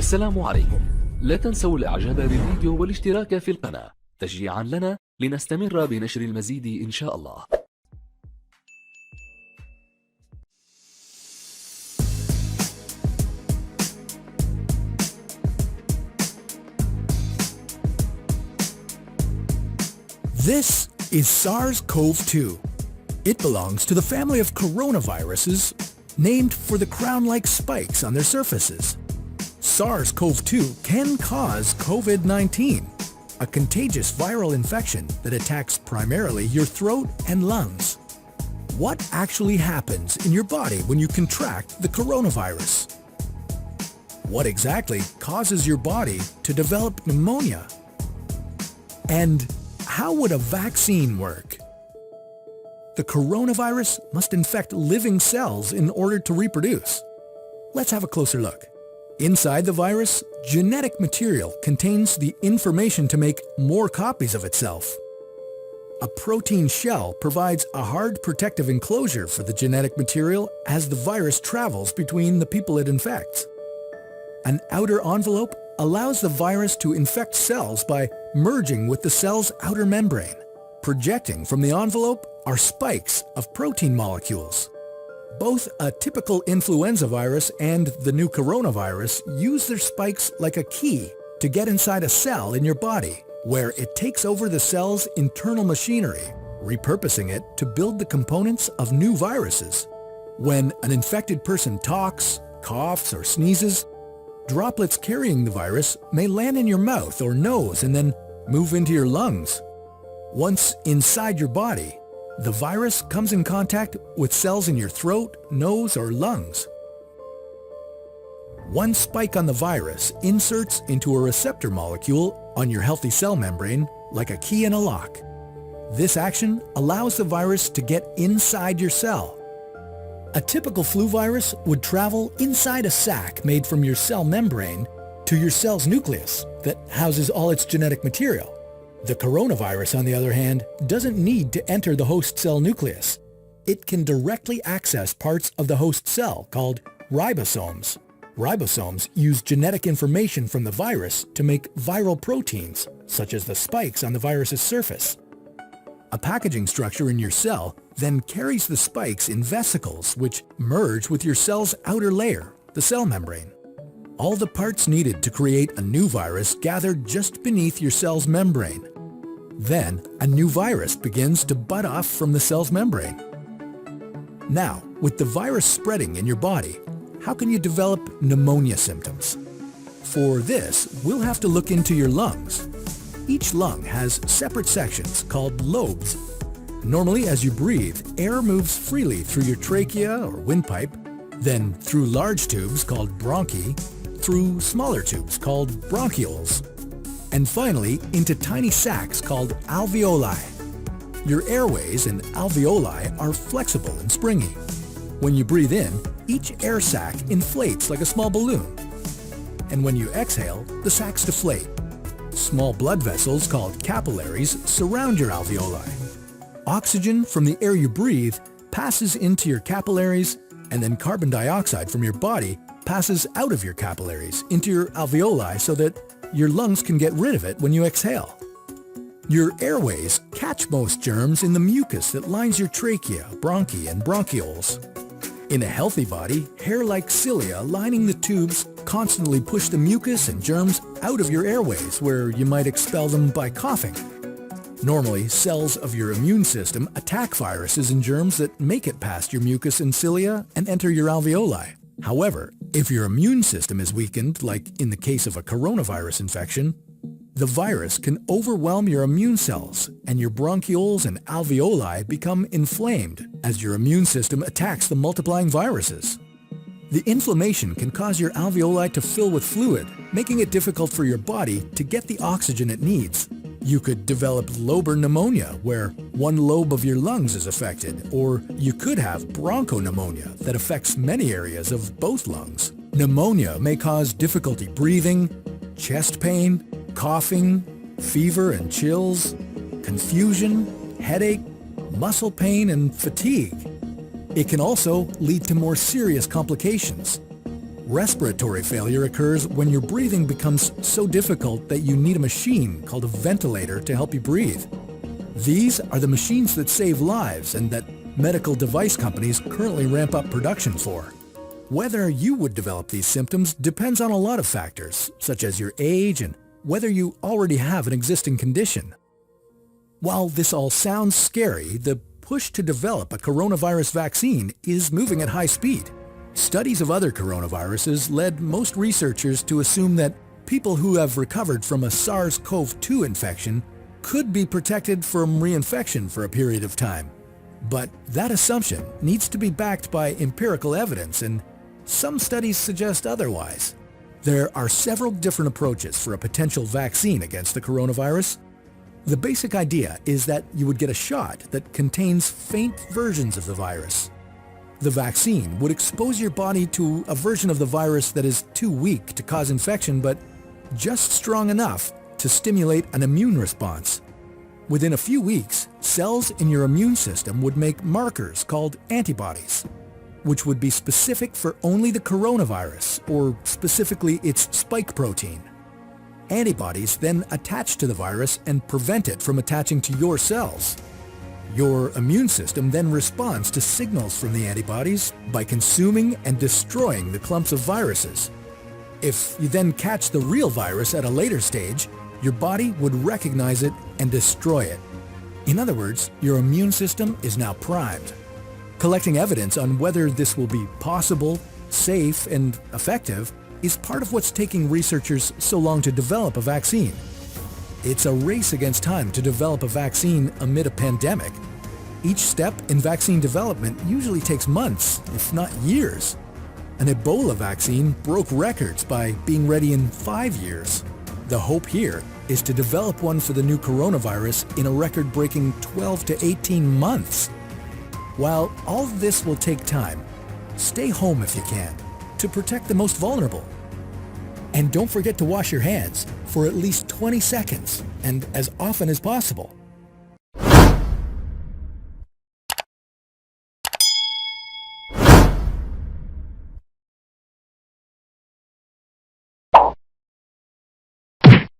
السلام عليكم. لا تنسوا الاعجاب بالفيديو والاشتراك في القناة تشجيعا لنا لنستمر بنشر المزيد إن شاء الله. This is SARS-CoV-2. It belongs to the family of coronaviruses named for the crown-like spikes on their surfaces. SARS-CoV-2 can cause COVID-19, a contagious viral infection that attacks primarily your throat and lungs. What actually happens in your body when you contract the coronavirus? What exactly causes your body to develop pneumonia? And how would a vaccine work? The coronavirus must infect living cells in order to reproduce. Let's have a closer look. Inside the virus, genetic material contains the information to make more copies of itself. A protein shell provides a hard protective enclosure for the genetic material as the virus travels between the people it infects. An outer envelope allows the virus to infect cells by merging with the cell's outer membrane. Projecting from the envelope are spikes of protein molecules. Both a typical influenza virus and the new coronavirus use their spikes like a key to get inside a cell in your body, where it takes over the cell's internal machinery, repurposing it to build the components of new viruses. When an infected person talks, coughs, or sneezes, droplets carrying the virus may land in your mouth or nose and then move into your lungs. Once inside your body, the virus comes in contact with cells in your throat, nose, or lungs. One spike on the virus inserts into a receptor molecule on your healthy cell membrane like a key in a lock. This action allows the virus to get inside your cell. A typical flu virus would travel inside a sac made from your cell membrane to your cell's nucleus that houses all its genetic material. The coronavirus, on the other hand, doesn't need to enter the host cell nucleus. It can directly access parts of the host cell called ribosomes. Ribosomes use genetic information from the virus to make viral proteins, such as the spikes on the virus's surface. A packaging structure in your cell then carries the spikes in vesicles which merge with your cell's outer layer, the cell membrane. All the parts needed to create a new virus gather just beneath your cell's membrane. Then, a new virus begins to bud off from the cell's membrane. Now, with the virus spreading in your body, how can you develop pneumonia symptoms? For this, we'll have to look into your lungs. Each lung has separate sections called lobes. Normally, as you breathe, air moves freely through your trachea or windpipe, then through large tubes called bronchi, through smaller tubes called bronchioles, and finally into tiny sacs called alveoli. Your airways and alveoli are flexible and springy. When you breathe in, each air sac inflates like a small balloon. And when you exhale, the sacs deflate. Small blood vessels called capillaries surround your alveoli. Oxygen from the air you breathe passes into your capillaries, and then carbon dioxide from your body passes out of your capillaries into your alveoli so that your lungs can get rid of it when you exhale. Your airways catch most germs in the mucus that lines your trachea, bronchi, and bronchioles. In a healthy body, hair-like cilia lining the tubes constantly push the mucus and germs out of your airways, where you might expel them by coughing. Normally, cells of your immune system attack viruses and germs that make it past your mucus and cilia and enter your alveoli. However, if your immune system is weakened, like in the case of a coronavirus infection, the virus can overwhelm your immune cells, and your bronchioles and alveoli become inflamed as your immune system attacks the multiplying viruses. The inflammation can cause your alveoli to fill with fluid, making it difficult for your body to get the oxygen it needs. You could develop lobar pneumonia, where one lobe of your lungs is affected, or you could have bronchopneumonia that affects many areas of both lungs. Pneumonia may cause difficulty breathing, chest pain, coughing, fever and chills, confusion, headache, muscle pain, and fatigue. It can also lead to more serious complications. Respiratory failure occurs when your breathing becomes so difficult that you need a machine called a ventilator to help you breathe. These are the machines that save lives and that medical device companies currently ramp up production for. Whether you would develop these symptoms depends on a lot of factors, such as your age and whether you already have an existing condition. While this all sounds scary, the push to develop a coronavirus vaccine is moving at high speed. Studies of other coronaviruses led most researchers to assume that people who have recovered from a SARS-CoV-2 infection could be protected from reinfection for a period of time. But that assumption needs to be backed by empirical evidence, and some studies suggest otherwise. There are several different approaches for a potential vaccine against the coronavirus. The basic idea is that you would get a shot that contains faint versions of the virus. The vaccine would expose your body to a version of the virus that is too weak to cause infection, but just strong enough to stimulate an immune response. Within a few weeks, cells in your immune system would make markers called antibodies, which would be specific for only the coronavirus, or specifically its spike protein. Antibodies then attach to the virus and prevent it from attaching to your cells. Your immune system then responds to signals from the antibodies by consuming and destroying the clumps of viruses. If you then catch the real virus at a later stage, your body would recognize it and destroy it. In other words, your immune system is now primed. Collecting evidence on whether this will be possible, safe, and effective is part of what's taking researchers so long to develop a vaccine. It's a race against time to develop a vaccine amid a pandemic. Each step in vaccine development usually takes months, if not years. An Ebola vaccine broke records by being ready in 5 years. The hope here is to develop one for the new coronavirus in a record-breaking 12 to 18 months. While all this will take time, stay home if you can, to protect the most vulnerable. And don't forget to wash your hands for at least 20 seconds and as often as possible.